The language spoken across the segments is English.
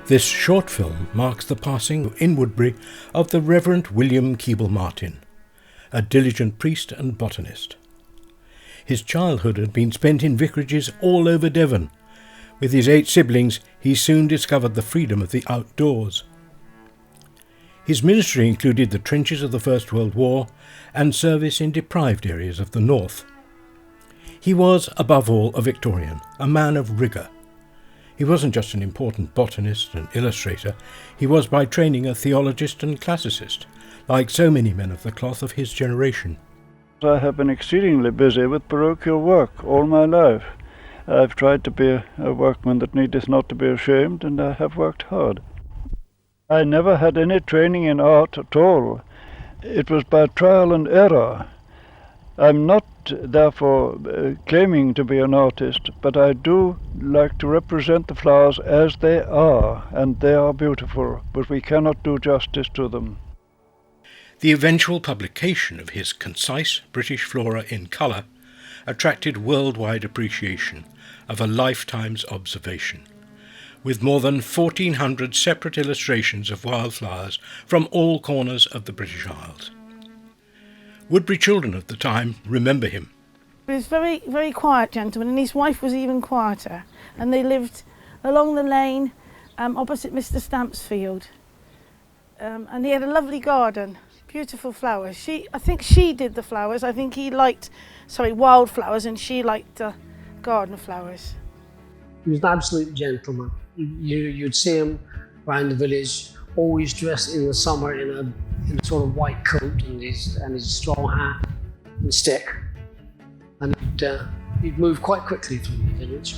This short film marks the passing in Woodbury of the Reverend William Keble Martin, a diligent priest and botanist. His childhood had been spent in vicarages all over Devon. With his 8 siblings, he soon discovered the freedom of the outdoors. His ministry included the trenches of the First World War and service in deprived areas of the north. He was, above all, a Victorian, a man of rigour. He wasn't just an important botanist and illustrator, he was by training a theologist and classicist, like so many men of the cloth of his generation. I have been exceedingly busy with parochial work all my life. I've tried to be a workman that needeth not to be ashamed, and I have worked hard. I never had any training in art at all. It was by trial and error. I'm not, therefore, claiming to be an artist, but I do like to represent the flowers as they are, and they are beautiful, but we cannot do justice to them. The eventual publication of his concise British flora in colour attracted worldwide appreciation of a lifetime's observation, with more than 1,400 separate illustrations of wildflowers from all corners of the British Isles. Woodbury children of the time remember him. He was a very, very quiet gentleman, and his wife was even quieter. And they lived along the lane opposite Mr. Stamp's field. And he had a lovely garden, beautiful flowers. I think she did the flowers. I think he liked, wildflowers, and she liked garden flowers. He was an absolute gentleman. You'd see him around the village, always dressed in the summer in a sort of white coat and his straw hat and stick. And he'd move quite quickly through the village.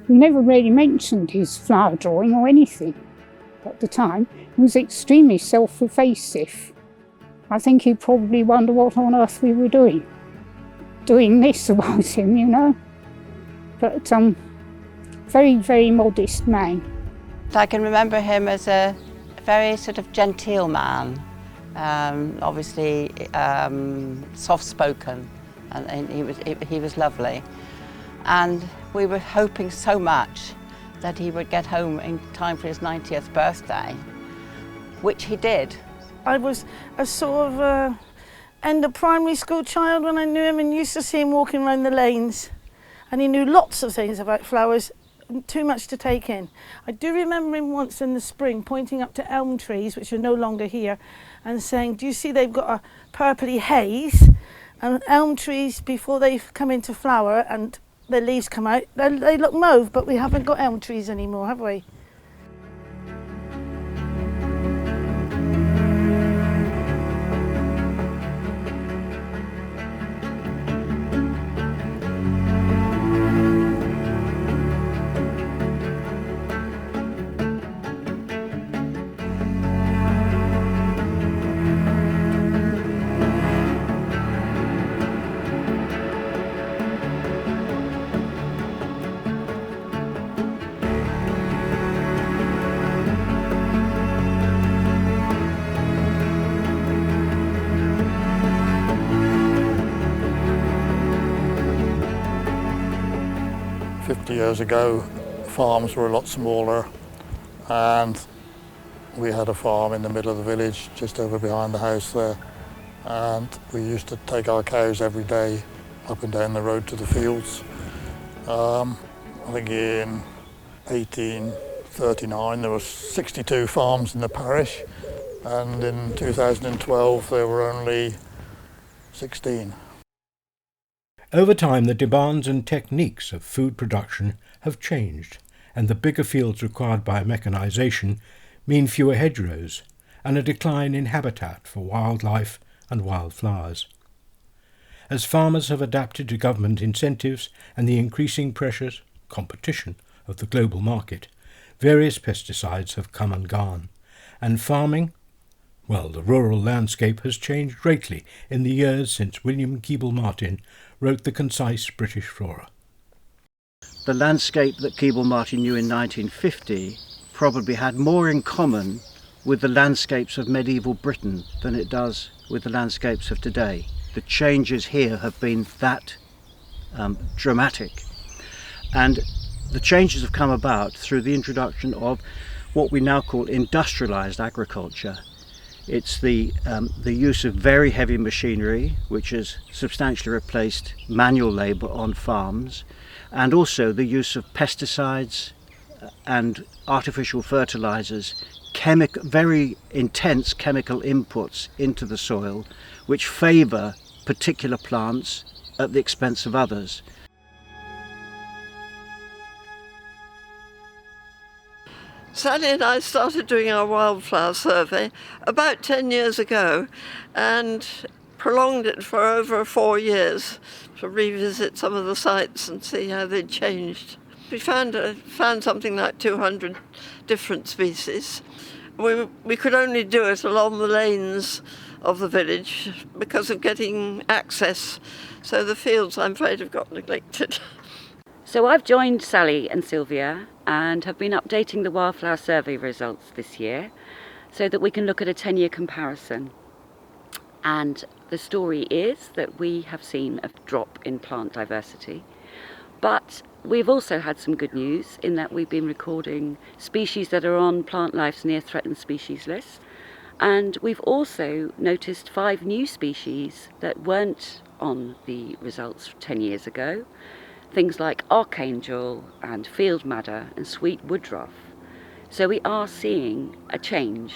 He never really mentioned his flower drawing or anything at the time. He was extremely self-effacing. I think he probably wondered what on earth we were doing this about him, you know. But very, very modest man. I can remember him as a very sort of genteel man, obviously soft-spoken, and he was lovely. And we were hoping so much that he would get home in time for his 90th birthday, which he did. I was a sort of end of primary school child when I knew him, and used to see him walking around the lanes. And he knew lots of things about flowers, too much to take in. I do remember him once in the spring pointing up to elm trees, which are no longer here, and saying, do you see they've got a purpley haze? And elm trees, before they come into flower and their leaves come out, they look mauve, but we haven't got elm trees anymore, have we? Years ago, farms were a lot smaller, and we had a farm in the middle of the village just over behind the house there, and we used to take our cows every day up and down the road to the fields. I think in 1839 there were 62 farms in the parish, and in 2012 there were only 16. Over time, the demands and techniques of food production have changed, and the bigger fields required by mechanisation mean fewer hedgerows and a decline in habitat for wildlife and wildflowers. As farmers have adapted to government incentives and the increasing pressures, competition, of the global market, various pesticides have come and gone, and farming, well, the rural landscape has changed greatly in the years since William Keble Martin wrote the concise British flora. The landscape that Keble Martin knew in 1950 probably had more in common with the landscapes of medieval Britain than it does with the landscapes of today. The changes here have been that dramatic, and the changes have come about through the introduction of what we now call industrialised agriculture. It's the use of very heavy machinery, which has substantially replaced manual labour on farms, and also the use of pesticides and artificial fertilisers, very intense chemical inputs into the soil, which favour particular plants at the expense of others. Sally and I started doing our wildflower survey about 10 years ago and prolonged it for over 4 years to revisit some of the sites and see how they'd changed. We found something like 200 different species. We could only do it along the lanes of the village because of getting access, so the fields, I'm afraid, have got neglected. So I've joined Sally and Sylvia and have been updating the wildflower survey results this year so that we can look at a 10-year comparison. And the story is that we have seen a drop in plant diversity, but we've also had some good news in that we've been recording species that are on Plant Life's near threatened species list, and we've also noticed 5 new species that weren't on the results 10 years ago. Things like archangel and field madder and sweet woodruff. So we are seeing a change.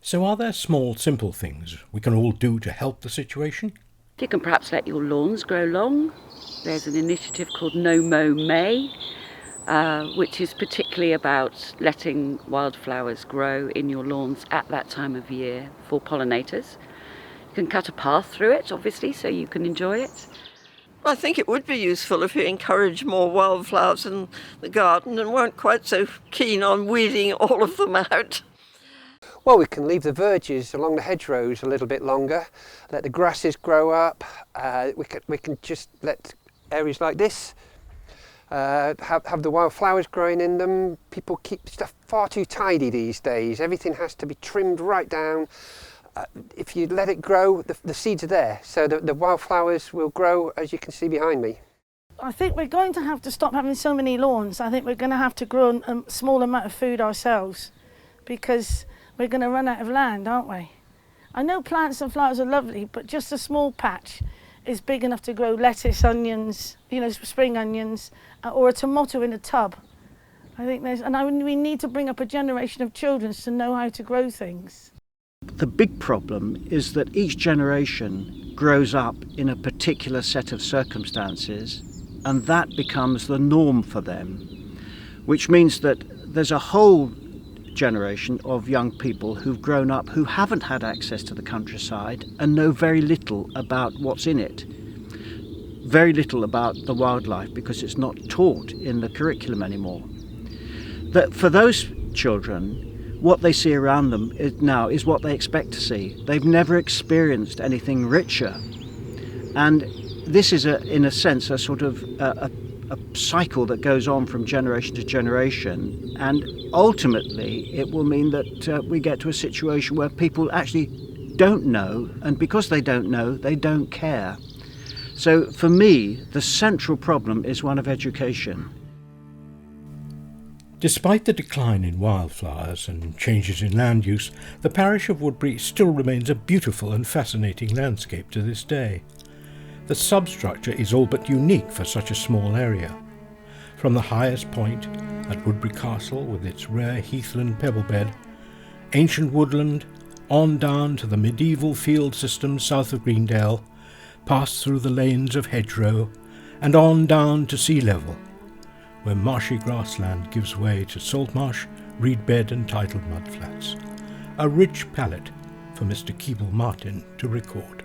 So are there small, simple things we can all do to help the situation? You can perhaps let your lawns grow long. There's an initiative called No Mow May, which is particularly about letting wildflowers grow in your lawns at that time of year for pollinators. You can cut a path through it, obviously, so you can enjoy it. I think it would be useful if we encourage more wildflowers in the garden and weren't quite so keen on weeding all of them out. Well, we can leave the verges along the hedgerows a little bit longer, let the grasses grow up. We can just let areas like this have the wildflowers growing in them. People keep stuff far too tidy these days. Everything has to be trimmed right down. If you let it grow, the seeds are there, so the wildflowers will grow, as you can see behind me. I think we're going to have to stop having so many lawns. I think we're going to have to grow a small amount of food ourselves because we're going to run out of land, aren't we? I know plants and flowers are lovely, but just a small patch is big enough to grow lettuce, onions, spring onions, or a tomato in a tub. I think we need to bring up a generation of children to know how to grow things. The big problem is that each generation grows up in a particular set of circumstances, and that becomes the norm for them, which means that there's a whole generation of young people who've grown up who haven't had access to the countryside and know very little about what's in it. Very little about the wildlife because it's not taught in the curriculum anymore. That for those children, what they see around them now is what they expect to see. They've never experienced anything richer. And this is, in a sense, a sort of a cycle that goes on from generation to generation. And ultimately, it will mean that we get to a situation where people actually don't know, and because they don't know, they don't care. So for me, the central problem is one of education. Despite the decline in wildflowers and changes in land use, the parish of Woodbury still remains a beautiful and fascinating landscape to this day. The substructure is all but unique for such a small area. From the highest point at Woodbury Castle with its rare heathland pebble bed, ancient woodland, on down to the medieval field system south of Greendale, past through the lanes of hedgerow, and on down to sea level, where marshy grassland gives way to salt marsh, reed bed and tidal mudflats. A rich palette for Mr. Keble Martin to record.